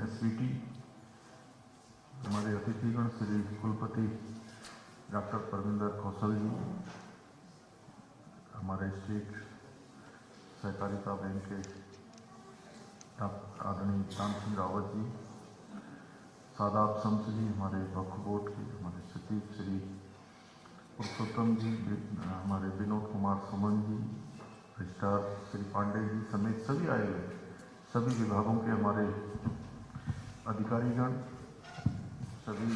SVT, हमारे अतिथिगण श्री कुलपति doctor Parvinder कौशल जी, हमारे स्टेट सहकारिता बैंक के आदरणीय चांद सिंह रावत जी, सादाब संत जी, हमारे वक्फ बोर्ड के हमारे सचिव श्री पुरुषोत्तम जी, हमारे विनोद कुमार सुमन जी, रजिस्ट्रार श्री पांडे जी समेत सभी आए हुए सभी विभागों के हमारे अधिकारीगण, सभी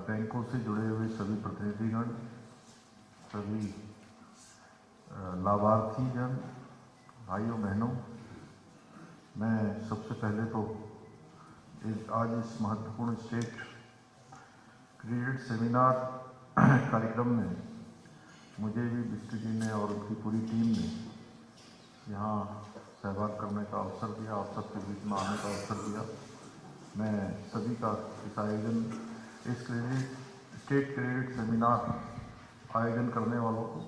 बैंकों से जुड़े हुए सभी प्रतिनिधिगण, सभी लाभार्थी जन, भाइयों बहनों, मैं सबसे पहले तो आज इस महत्वपूर्ण स्टेट क्रेडिट सेमिनार कार्यक्रम में मुझे भी बिष्ट जी ने और उनकी पूरी टीम ने यहाँ सहभाग करने का अवसर दिया, आप सबके बीच में आने का अवसर दिया। मैं सभी का इस आयोजन, इस स्टेट क्रेडिट सेमिनार आयोजन करने वालों को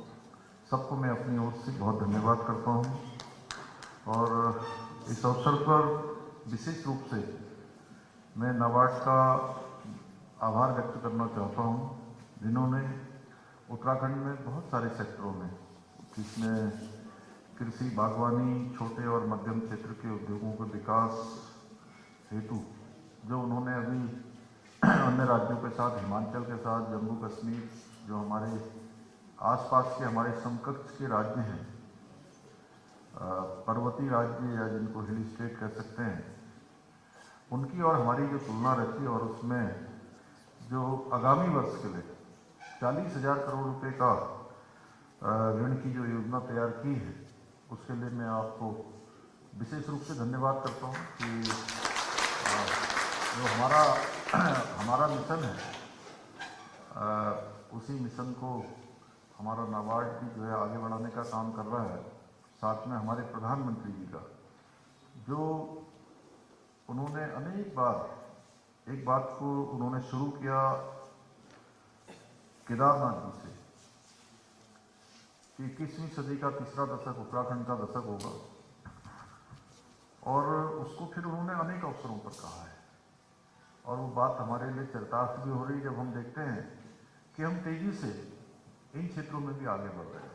सबको मैं अपनी ओर से बहुत धन्यवाद करता हूँ। और इस अवसर पर विशेष रूप से मैं नाबार्ड का आभार व्यक्त करना चाहता हूँ, जिन्होंने उत्तराखंड में बहुत सारे सेक्टरों में, जिसमें कृषि, बागवानी, छोटे और मध्यम क्षेत्र के उद्योगों के विकास हेतु जो उन्होंने अभी अन्य राज्यों के साथ, हिमाचल के साथ, जम्मू कश्मीर, जो हमारे आसपास के हमारे समकक्ष के राज्य हैं, पर्वतीय राज्य या जिनको हिल स्टेट कह सकते हैं, उनकी और हमारी जो तुलना रखी और उसमें जो आगामी वर्ष के लिए 40,000 करोड़ रुपए का ऋण की जो योजना तैयार की है, उसके लिए मैं आपको विशेष रूप से धन्यवाद करता हूँ कि जो हमारा मिशन है, उसी मिशन को हमारा नाबार्ड भी जो है आगे बढ़ाने का काम कर रहा है। साथ में हमारे प्रधानमंत्री जी का, जो उन्होंने अनेक बार एक बात को उन्होंने शुरू किया केदारनाथ जी से कि 21वीं सदी का तीसरा दशक उत्तराखंड का दशक होगा, और उसको फिर उन्होंने अनेक अवसरों पर कहा है। और वो बात हमारे लिए चरितार्थ भी हो रही है जब हम देखते हैं कि हम तेजी से इन क्षेत्रों में भी आगे बढ़ रहे हैं।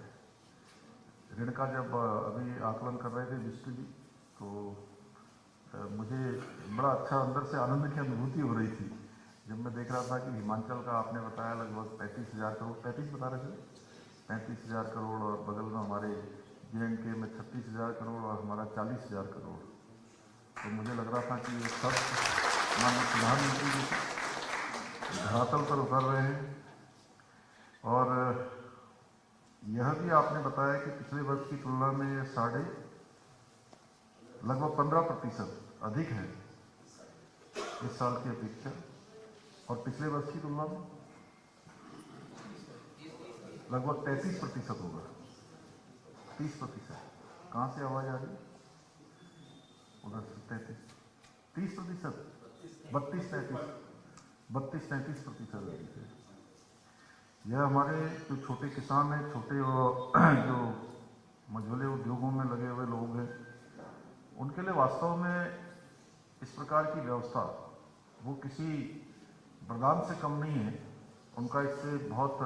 ऋण का जब अभी आकलन कर रहे थे विष्णु जी, तो मुझे बड़ा अच्छा अंदर से आनंद की अनुभूति हो रही थी जब मैं देख रहा था कि हिमाचल का आपने बताया लगभग 35,000 करोड़, 35 बता रहे थे, 35,000 करोड़, और बगल में हमारे JNK में 36,000 करोड़ और हमारा 40,000 करोड़। तो मुझे लग रहा था कि ये सब माननीय प्रधानमंत्री जी धरातल पर उतर रहे हैं। और यह भी आपने बताया कि पिछले वर्ष की तुलना में ये लगभग 15% अधिक है इस साल की अपेक्षा, और पिछले वर्ष की तुलना में लगभग 33% होगा, 30%। कहाँ से आवाज आ रही? उधर से 30%, 32-33% अधिक है। यह हमारे जो छोटे किसान हैं, छोटे और जो मझोले उद्योगों में लगे हुए लोग हैं, उनके लिए वास्तव में इस प्रकार की व्यवस्था वो किसी वरदान से कम नहीं है। उनका इससे बहुत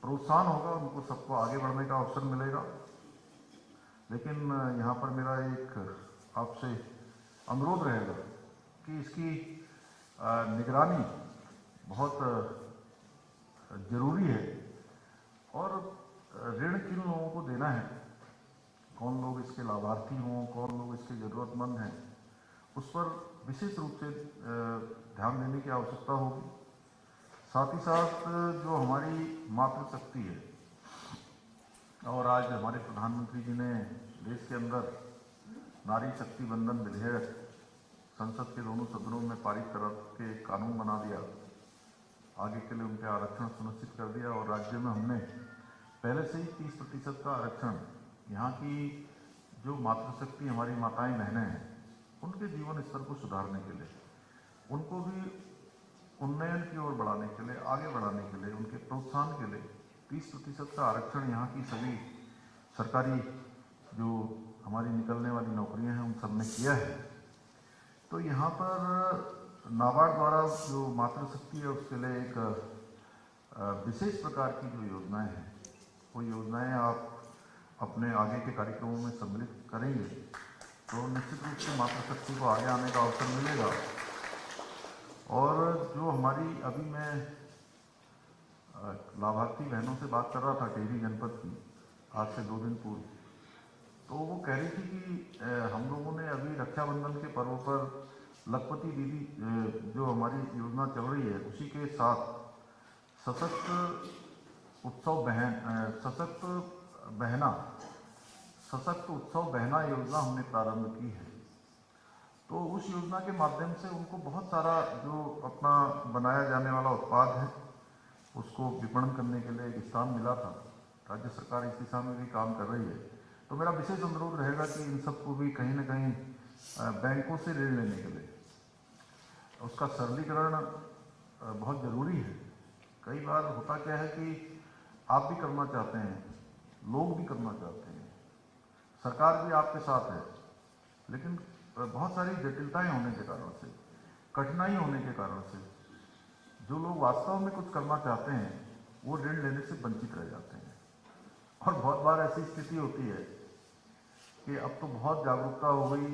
प्रोत्साहन होगा, उनको सबको आगे बढ़ने का अवसर मिलेगा। लेकिन यहाँ पर मेरा एक आपसे अनुरोध रहेगा कि इसकी निगरानी बहुत जरूरी है, और ऋण किन लोगों को देना है, कौन लोग इसके लाभार्थी हों, कौन लोग इसके ज़रूरतमंद हैं, उस पर विशेष रूप से ध्यान देने की आवश्यकता होगी। साथ ही साथ जो हमारी मातृशक्ति है, और आज हमारे प्रधानमंत्री जी ने देश के अंदर नारी शक्ति बंधन विधेयक संसद के दोनों सदनों में पारित करके कानून बना दिया, आगे के लिए उनके आरक्षण सुनिश्चित कर दिया। और राज्य में हमने पहले से ही 30% का आरक्षण, यहाँ की जो मातृशक्ति हमारी माताएं बहनें हैं, उनके जीवन स्तर को सुधारने के लिए, उनको भी उन्नयन की ओर बढ़ाने के लिए, आगे बढ़ाने के लिए, उनके प्रोत्साहन के लिए 30% का आरक्षण यहाँ की सभी सरकारी जो हमारी निकलने वाली नौकरियां हैं उन सब में किया है। तो यहाँ पर नाबार्ड द्वारा जो मातृशक्ति है उसके लिए एक विशेष प्रकार की जो योजनाएं हैं, वो योजनाएं आप अपने आगे के कार्यक्रमों में सम्मिलित करेंगे तो निश्चित रूप से मातृशक्ति को आगे आने का अवसर मिलेगा। और जो हमारी अभी मैं लाभार्थी बहनों से बात कर रहा था टिहरी जनपद की, आज से 2 दिन पूर्व, तो वो कह रही थी कि हम लोगों ने अभी रक्षाबंधन के पर्व पर लखपति दीदी जो हमारी योजना चल रही है उसी के साथ सशक्त उत्सव बहना योजना हमने प्रारंभ की है। तो उस योजना के माध्यम से उनको बहुत सारा जो अपना बनाया जाने वाला उत्पाद है उसको विपणन करने के लिए एक स्थान मिला था। राज्य सरकार इस दिशा में भी काम कर रही है। तो मेरा विशेष अनुरोध रहेगा कि इन सबको भी कहीं ना कहीं बैंकों से ऋण लेने के लिए उसका सरलीकरण बहुत ज़रूरी है। कई बार होता क्या है कि आप भी करना चाहते हैं, लोग भी करना चाहते हैं, सरकार भी आपके साथ है, लेकिन बहुत सारी जटिलताएं होने के कारण से, कठिनाई होने के कारण से जो लोग वास्तव में कुछ करना चाहते हैं वो ऋण लेने से वंचित रह जाते हैं। और बहुत बार ऐसी स्थिति होती है कि अब तो बहुत जागरूकता हो गई,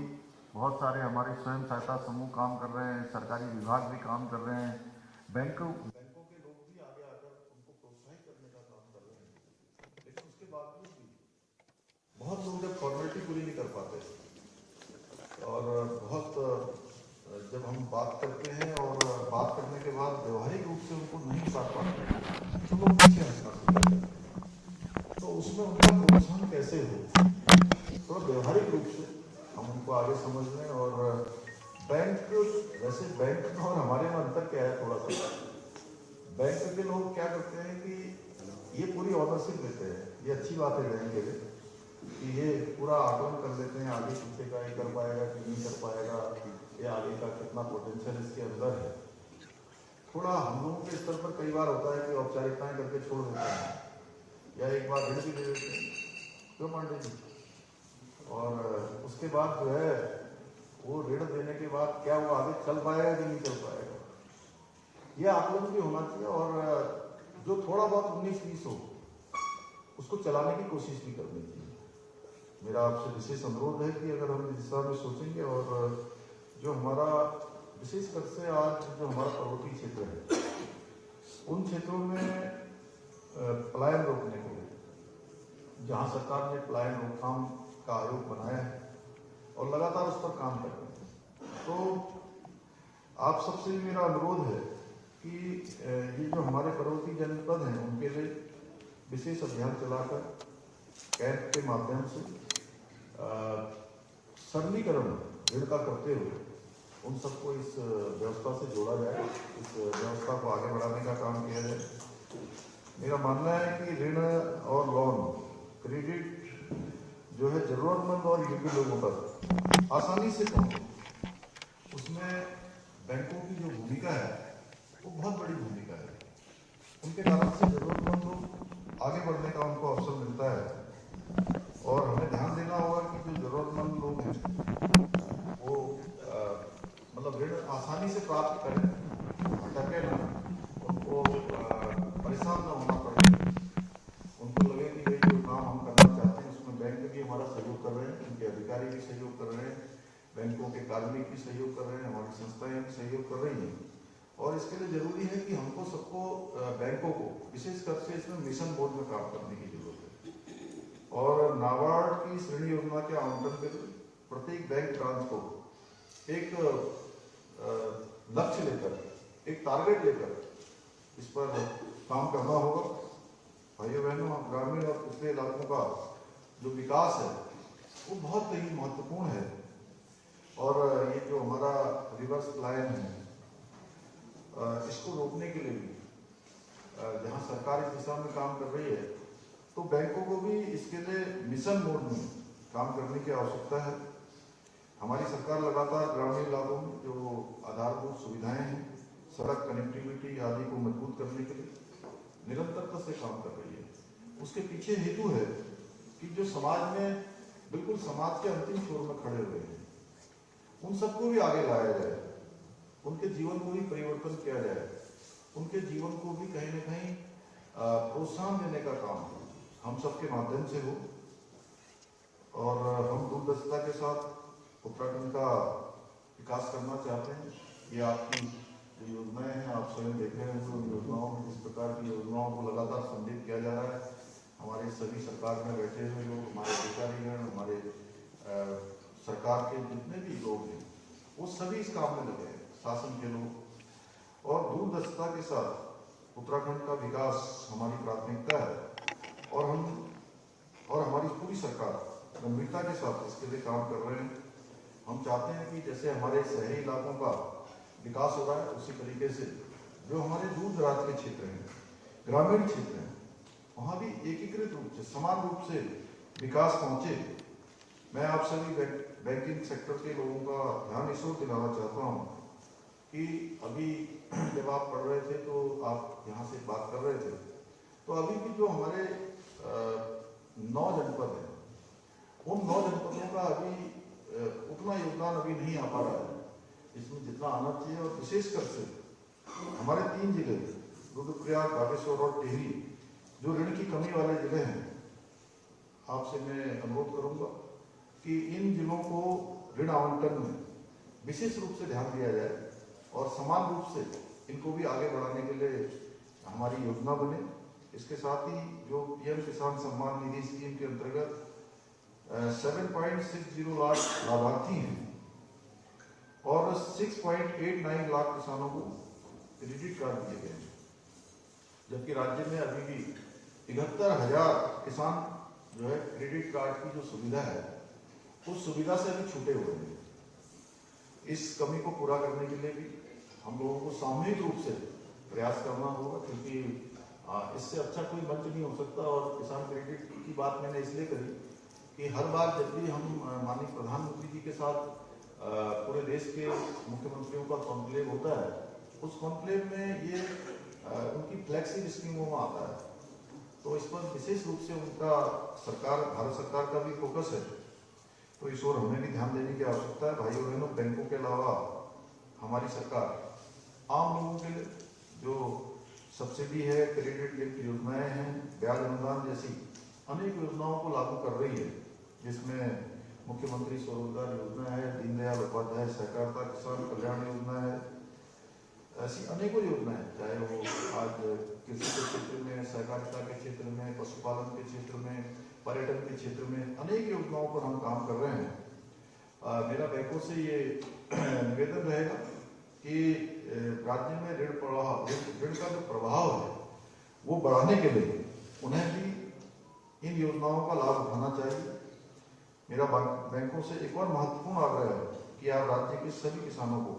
बहुत सारे हमारे स्वयं सहायता समूह काम कर रहे हैं, सरकारी विभाग भी काम कर रहे हैं, बैंकों के लोग भी आगे आकर उनको प्रोत्साहित करने का काम कर रहे हैं। लेकिन उसके बावजूद भी बहुत लोग जब फॉर्मेलिटी पूरी नहीं कर पाते और बहुत जब हम बात करते हैं और बात करने के बाद व्यवहारिक रूप से उनको नहीं साथ पाते तो लोग पीछे हटना शुरू कर देते हैं। तो उसमें उनका प्रोत्साहन कैसे हो, थोड़ा व्यवहारिक रूप से हम उनको आगे समझ लें। और बैंक, वैसे बैंक में और हमारे में अंतर क्या है, थोड़ा सा बैंक के लोग क्या करते हैं कि ये पूरी ऑनरशिप लेते हैं। ये अच्छी बात है बैंक के लिए कि ये पूरा आकलन कर लेते हैं, आगे पीछे का ये कर पाएगा कि नहीं कर पाएगा, ये आगे का कितना पोटेंशियल इसके अंदर है। थोड़ा हम लोगों के स्तर पर कई बार होता है कि औपचारिकताएं करके छोड़ देते हैं या एक बार ऋण भी दे देते हैं, क्यों पांडे जी, और उसके बाद जो है वो ऋण देने के बाद क्या वो आगे चल पाएगा कि नहीं चल पाएगा, ये आकलन भी होना चाहिए। और जो थोड़ा बहुत 19-20 हो उसको चलाने की कोशिश भी करनी चाहिए। मेरा आपसे विशेष अनुरोध है कि अगर हम इस दिशा में सोचेंगे और जो हमारा विशेषकर से आज जो हमारा पर्वतीय क्षेत्र है उन क्षेत्रों में पलायन रोकने के लिए जहां सरकार ने पलायन रोकथाम का आयोग बनाया है और लगातार उस पर काम कर रहे हैं, तो आप सबसे मेरा अनुरोध है कि ये जो हमारे पर्वतीय जनपद हैं उनके लिए विशेष अभियान चलाकर कैंप के माध्यम से सरलीकरण ऋण का करते हुए उन सबको इस व्यवस्था से जोड़ा जाए, इस व्यवस्था को आगे बढ़ाने का काम किया जाए। मेरा मानना है कि ऋण और लोन क्रेडिट जो है जरूरतमंद और योग्य लोगों तक आसानी से पहुंचे, उसमें बैंकों की जो भूमिका है वो बहुत बड़ी भूमिका है। उनके कारण से जरूरतमंद लोग आगे बढ़ने का उनको अवसर मिलता है और हमें ध्यान देना होगा कि जो जरूरतमंद लोग हैं वो मतलब ऋण आसानी से प्राप्त करें, अटके ना, उनको परेशान न होना पड़े, उनको लगे कि भाई जो काम हम करना चाहते हैं उसमें बैंक भी हमारा सहयोग कर रहे हैं, उनके अधिकारी भी सहयोग कर रहे हैं, बैंकों के कार्मिक भी सहयोग कर रहे हैं, हमारी संस्थाएं भी सहयोग कर रही हैं। और इसके लिए जरूरी है कि हमको सबको बैंकों को विशेषकर से इसमें मिशन मोड में काम करने की जरूरत है। और नाबार्ड की इस ऋण योजना के आवंटन के लिए प्रत्येक बैंक ब्रांच को एक लक्ष्य लेकर, एक टारगेट लेकर इस पर काम करना होगा। भाइयों बहनों, ग्रामीण और पिछड़े इलाकों का जो विकास है वो बहुत ही महत्वपूर्ण है। और ये जो हमारा रिवर्स लाइन है इसको रोकने के लिए भी जहाँ सरकार इस दिशा में काम कर रही है तो बैंकों को भी इसके लिए मिशन मोड में काम करने की आवश्यकता है। हमारी सरकार लगातार ग्रामीण इलाकों में जो आधारभूत सुविधाएं हैं, सड़क कनेक्टिविटी आदि को मजबूत करने के लिए निरंतरता से काम कर रही है। उसके पीछे हेतु है कि जो समाज में बिल्कुल समाज के अंतिम छोर में खड़े हुए हैं उन सबको भी आगे लाया जाए, उनके जीवन को भी परिवर्तन किया जाए, उनके जीवन को भी कहीं न कहीं प्रोत्साहन देने का काम हम सबके माध्यम से हो। और हम दूरदर्शिता के साथ उत्तराखंड का विकास करना चाहते हैं। ये आपकी जो योजनाएं हैं, आप स्वयं देख रहे हैं, तो योजनाओं में जिस प्रकार की योजनाओं को लगातार संदिग्ध किया जा रहा है। हमारे सभी सरकार में बैठे हुए लोग, हमारे अधिकारीगण, हमारे सरकार के जितने भी लोग हैं, वो सभी इस काम में लगे हैं, शासन के लोग। और दूरदर्शिता के साथ उत्तराखंड का विकास हमारी प्राथमिकता है और हमारी पूरी सरकार गंभीरता के साथ इसके लिए काम कर रहे हैं। हम चाहते हैं कि जैसे हमारे शहरी इलाकों का विकास हो रहा है, उसी तरीके से जो हमारे दूर दराज के क्षेत्र हैं, ग्रामीण क्षेत्र हैं, वहाँ भी एकीकृत रूप से, समान रूप से विकास पहुँचे। मैं आप सभी बैंकिंग सेक्टर के लोगों का ध्यान इस ओर दिलाना चाहता हूँ कि अभी जब आप पढ़ रहे थे तो आप यहाँ से बात कर रहे थे, तो अभी भी जो हमारे 9 जनपद हैं, उन 9 जनपदों का अभी उतना योगदान अभी नहीं आ पा रहा है इसमें जितना आना चाहिए। और विशेषकर से हमारे 3 जिले, रुद्रप्रयाग, बागेश्वर और टिहरी, जो ऋण की कमी वाले जिले हैं, आपसे मैं अनुरोध करूंगा कि इन जिलों को ऋण आवंटन में विशेष रूप से ध्यान दिया जाए और समान रूप से इनको भी आगे बढ़ाने के लिए हमारी योजना बने। इसके साथ ही जो पीएम किसान सम्मान निधि स्कीम के अंतर्गत 7.60 लाख लाभार्थी हैं और 6.89 लाख किसानों को क्रेडिट कार्ड दिए गए हैं, जबकि राज्य में अभी भी 73,000 किसान जो है क्रेडिट कार्ड की जो सुविधा है, उस सुविधा से अभी छूटे हुए हैं। इस कमी को पूरा करने के लिए भी हम लोगों को सामूहिक रूप से प्रयास करना होगा, क्योंकि इससे अच्छा कोई मंच नहीं हो सकता। और किसान क्रेडिट की बात मैंने इसलिए करी कि हर बार जब भी हम माननीय प्रधानमंत्री जी के साथ पूरे देश के मुख्यमंत्रियों का कॉन्क्लेव होता है, उस कॉन्क्लेव में ये उनकी फ्लैगशिप स्कीमों में आता है, तो इस पर विशेष रूप से उनका भारत सरकार का भी फोकस है। तो इस ओर हमें भी ध्यान देने की आवश्यकता है। भाइयों बहनों, बैंकों के अलावा हमारी सरकार आम लोगों के लिए जो सब्सिडी है, क्रेडिट लिंक योजनाएं हैं, ब्याज अनुदान जैसी अनेक योजनाओं को लागू कर रही है, जिसमें मुख्यमंत्री स्वरोजगार योजना है, दीनदयाल उपाध्याय सहकारिता किसान कल्याण योजना है, ऐसी अनेकों योजनाएं, चाहे वो आज कृषि के क्षेत्र में, सहकारिता के क्षेत्र में, पशुपालन के क्षेत्र में, पर्यटन के क्षेत्र में अनेक योजनाओं पर हम काम कर रहे हैं। मेरा बैंकों से ये निवेदन रहेगा कि राज्य में ऋण का जो प्रभाव है वो बढ़ाने के लिए उन्हें भी इन योजनाओं का लाभ उठाना चाहिए। मेरा बैंकों से एक और महत्वपूर्ण आग्रह है कि आप राज्य के सभी किसानों को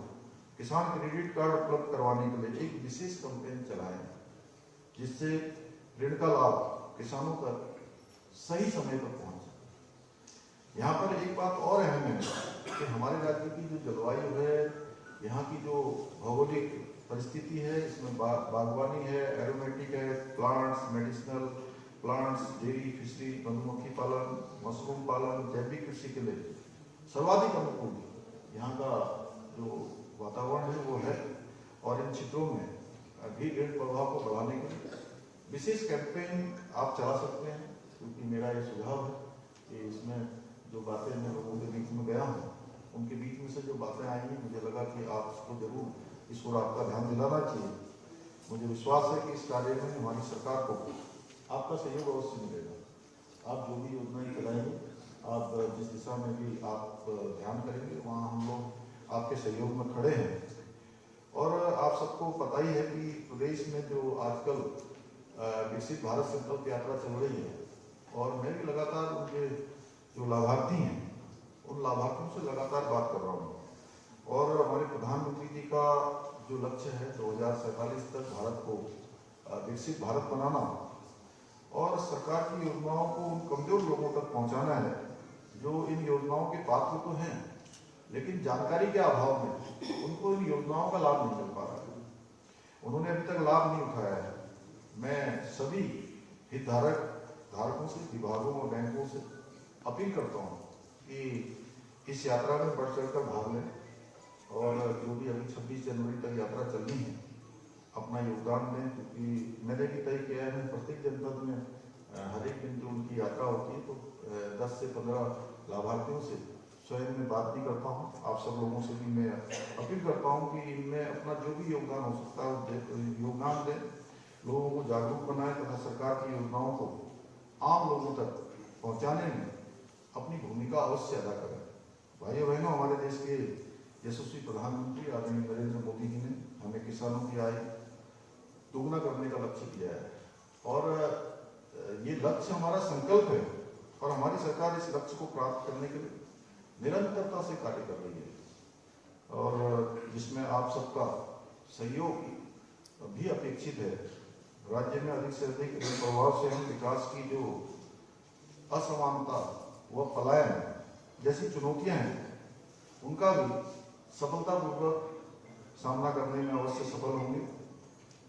किसान क्रेडिट कार्ड उपलब्ध करवाने के लिए एक विशेष कैंपेन चलाएं, जिससे ऋण का लाभ किसानों तक सही समय पर पहुंचे। यहाँ पर एक बात और अहम है कि हमारे राज्य की जो जलवायु है, यहाँ की जो भौगोलिक परिस्थिति है, इसमें बागवानी है, एरोमेटिक है, plants, medicinal plants, dairy, fishery, मधुमक्खी पालन, मशरूम पालन, जैविक कृषि के लिए सर्वाधिक अनुकूल यहाँ का जो वातावरण है वो है। और इन क्षेत्रों में भी ऋण प्रभाव को बढ़ाने के लिए विशेष कैंपेन आप चला सकते हैं, क्योंकि मेरा ये सुझाव है कि इसमें जो बातें मैं लोगों के बीच में गया हूँ, उनके बीच में से जो बातें आई हैं, मुझे लगा कि आप इसको जरूर इस ओर आपका ध्यान दिलाना चाहिए। मुझे विश्वास है कि इस कार्य में हमारी सरकार को आपका सहयोग अवश्य मिलेगा। आप जो भी योजनाएं चलाएंगे, आप जिस दिशा में भी आप ध्यान करेंगे, वहाँ हम लोग आपके सहयोग में खड़े हैं। और आप सबको पता ही है कि प्रदेश में जो आजकल विकसित भारत संकल्प यात्रा चल रही है, और मैं भी लगातार उनके जो लाभार्थी हैं, उन लाभार्थियों से लगातार बात कर रहा हूँ। और हमारे प्रधानमंत्री जी का जो लक्ष्य है 2047 तक भारत को विकसित भारत बनाना और सरकार की योजनाओं को उन कमजोर लोगों तक पहुंचाना है जो इन योजनाओं के पात्र तो हैं, लेकिन जानकारी के अभाव में उनको इन योजनाओं का लाभ नहीं मिल पा रहा है, उन्होंने अभी तक लाभ नहीं उठाया है। मैं सभी हितधारकों से, विभागों और बैंकों से अपील करता हूँ कि इस यात्रा में बढ़ चढ़ कर भाग लें योगदान दें, क्योंकि मैंने भी तय किया है मैं प्रत्येक जनपद में हर एक दिन जो उनकी यात्रा होती है तो 10 से 15 लाभार्थियों से स्वयं में बात भी करता हूँ। आप सब लोगों से भी मैं अपील करता हूँ कि इनमें अपना जो भी योगदान हो सकता है योगदान दें, लोगों को जागरूक बनाएं तथा सरकार की योजनाओं को आम लोगों तक पहुँचाने में अपनी भूमिका अवश्य अदा करें। भाइयों बहनों, हमारे देश के यशस्वी प्रधानमंत्री आदरणीय नरेंद्र मोदी जी ने हमें किसानों की आय दोगुना करने का लक्ष्य दिया है और ये लक्ष्य हमारा संकल्प है और हमारी सरकार इस लक्ष्य को प्राप्त करने के लिए निरंतरता से कार्य कर रही है और जिसमें आप सबका सहयोग भी अपेक्षित है। राज्य में अधिक से अधिक प्रभाव से हम विकास की जो असमानता व पलायन जैसी चुनौतियां हैं उनका भी सफलतापूर्वक सामना करने में अवश्य सफल होंगे।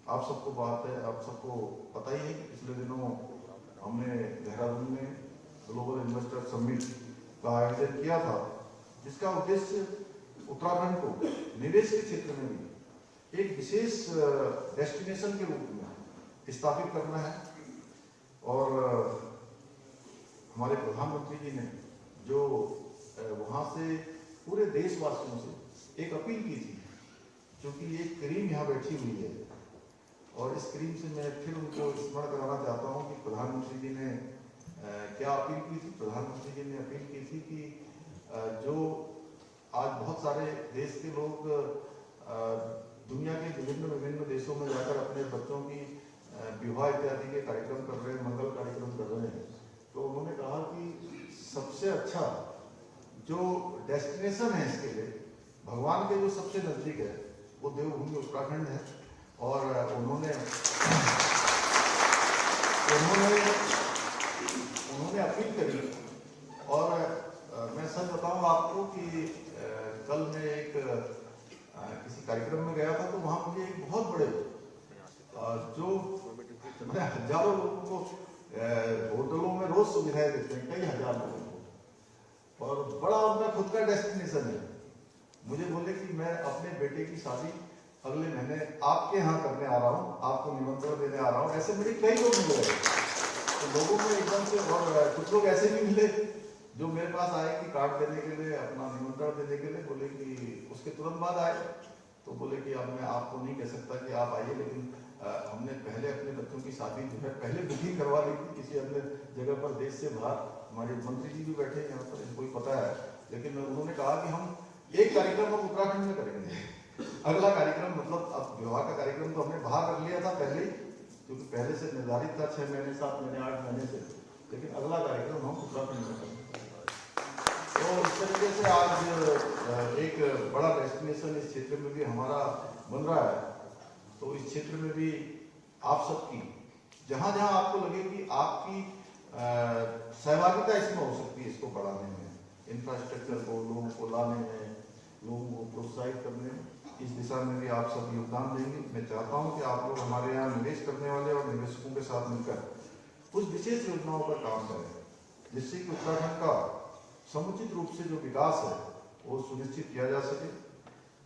आप सबको बात है, आप सबको पता ही है कि पिछले दिनों हमने देहरादून में ग्लोबल इन्वेस्टर समिट का आयोजन किया था, जिसका उद्देश्य उत्तराखंड को निवेश के क्षेत्र में भी एक विशेष डेस्टिनेशन के रूप में स्थापित करना है। और हमारे प्रधानमंत्री जी ने जो वहाँ से पूरे देशवासियों से एक अपील की थी, क्योंकि एक क्रीम यहाँ बैठी हुई है और इस क्रीम से मैं फिर उनको स्मरण कराना चाहता हूँ कि प्रधानमंत्री जी ने क्या अपील की थी। प्रधानमंत्री जी ने अपील की थी कि जो आज बहुत सारे देश के लोग दुनिया के विभिन्न देशों में जाकर अपने बच्चों की विवाह इत्यादि के कार्यक्रम कर रहे हैं, मंगल कार्यक्रम कर रहे हैं, तो उन्होंने कहा कि सबसे अच्छा जो डेस्टिनेशन है इसके लिए भगवान के जो सबसे नजदीक है वो देवभूमि उत्तराखंड है। और उन्होंने अपील करी और मैं सच बताऊं आपको कि कल मैं एक किसी कार्यक्रम में गया था तो वहां मुझे एक बहुत बड़े जो हजारों लोगों को होटलों में रोज सुविधाएं देते हैं, कई हजार लोगों को, और बड़ा उनका खुद का डेस्टिनेशन है। मुझे बोले कि मैं अपने बेटे की शादी अगले महीने आपके यहाँ करने आ रहा हूँ, आपको निमंत्रण देने आ रहा हूँ। ऐसे मुझे कई लोग मिल रहे तो लोगों में एकदम से, और कुछ लोग ऐसे भी मिले जो मेरे पास आए कि कार्ड देने के लिए, अपना निमंत्रण देने के लिए, बोले कि उसके तुरंत बाद आए तो बोले कि अब मैं आपको नहीं कह सकता कि आप आइए, लेकिन हमने पहले अपने बच्चों की शादी जो है पहले बुकिंग करवा ली थी किसी अन्य जगह पर देश से बाहर। हमारे मंत्री जी भी बैठे हैं यहाँ पर, इनको ही पता है, लेकिन उन्होंने कहा कि हम एक कार्यक्रम हम उत्तराखंड में करेंगे, अगला कार्यक्रम मतलब अब विवाह का कार्यक्रम तो हमने बाहर रख लिया था पहले ही, क्योंकि पहले से निर्धारित था 6 महीने 7 महीने 8 महीने से, लेकिन अगला कार्यक्रम हम उत्तराखंड में करेंगे। तो इस तरीके से आज एक बड़ा डेस्टिनेशन इस क्षेत्र में भी हमारा बन रहा है। तो इस क्षेत्र में भी आप सबकी जहाँ जहाँ आपको लगे कि आपकी सहभागिता इसमें हो सकती है, इसको बढ़ाने में, इंफ्रास्ट्रक्चर को, लोगों को लाने में, लोगों को प्रोत्साहित करने में, इस दिशा में भी आप सब योगदान देंगे। मैं चाहता हूं कि आप लोग हमारे यहाँ निवेश करने वाले और निवेशकों के साथ मिलकर कुछ विशेष योजनाओं पर काम करें, जिससे कि उत्तराखंड का समुचित रूप से जो विकास है वो सुनिश्चित किया जा सके।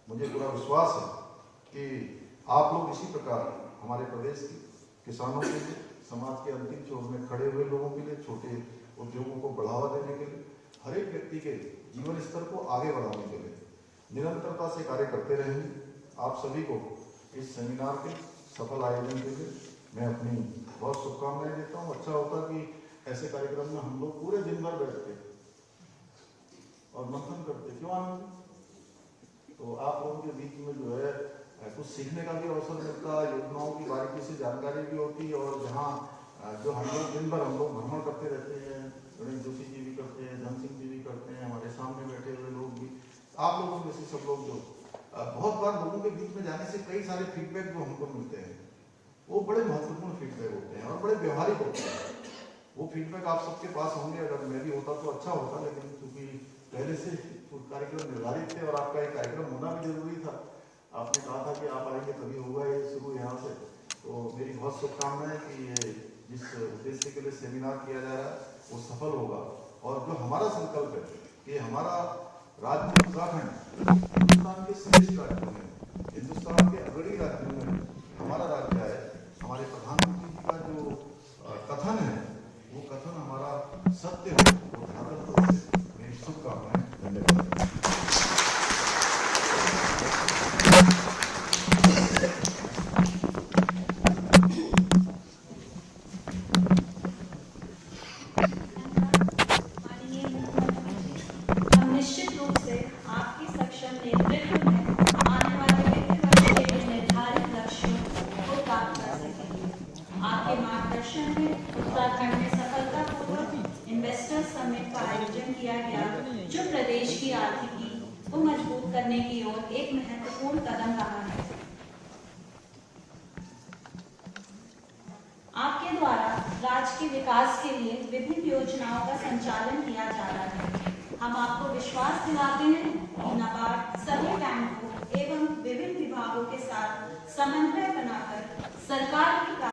मुझे पूरा विश्वास है कि आप लोग इसी प्रकार हमारे प्रदेश के किसानों के लिए, समाज के अंतिम छोर में खड़े हुए लोगों के लिए, छोटे उद्योगों को बढ़ावा देने के लिए, हर एक व्यक्ति के जीवन स्तर को आगे बढ़ाने के लिए निरंतरता से कार्य करते रहेंगे। आप सभी को इस सेमिनार के सफल आयोजन के लिए मैं अपनी बहुत शुभकामनाएं देता हूँ। अच्छा होता कि ऐसे कार्यक्रम में हम लोग पूरे दिन भर बैठते और मंथन करते, क्यों आनंद? तो आप लोगों के बीच में जो है कुछ सीखने का भी अवसर मिलता, योजनाओं की बारीकी से जानकारी भी होती, और जहाँ जो हम लोग दिन भर हम लोग भ्रमण करते रहते हैं, गणेश जोशी जी भी करते हैं, धन सिंह जी भी करते हैं, हमारे सामने बैठे हुए लोग भी, आप लोगों में से सब लोग जो बहुत बार लोगों के बीच में जाने से कई सारे फीडबैक जो हमको मिलते हैं वो बड़े महत्वपूर्ण फीडबैक होते हैं और बड़े व्यवहारिक होते हैं। वो फीडबैक आप सबके पास होंगे, अगर मैं भी होता तो अच्छा होता, लेकिन क्योंकि पहले से कार्यक्रम निर्धारित थे और आपका एक कार्यक्रम होना भी जरूरी था, आपने कहा था कि आप आएंगे तभी होगा ये शुरू यहाँ से। तो मेरी बहुत शुभकामनाएं कि ये जिस उद्देश्य के लिए सेमिनार किया जा रहा है वो सफल होगा, और जो हमारा संकल्प है कि हमारा राज्य उत्तराखंड हिंदुस्तान के श्रेष्ठ राज्यों में, हिंदुस्तान के अग्रणी राज्यों में हमारा राज्य है, आर्थिकी को मजबूत करने की ओर एक महत्वपूर्ण कदम रहा है। आपके द्वारा राज्य के विकास के लिए विभिन्न योजनाओं का संचालन किया जा रहा है। हम आपको विश्वास दिलाते हैं कि नाबार्ड सभी बैंकों एवं विभिन्न विभागों के साथ समन्वय बनाकर सरकार की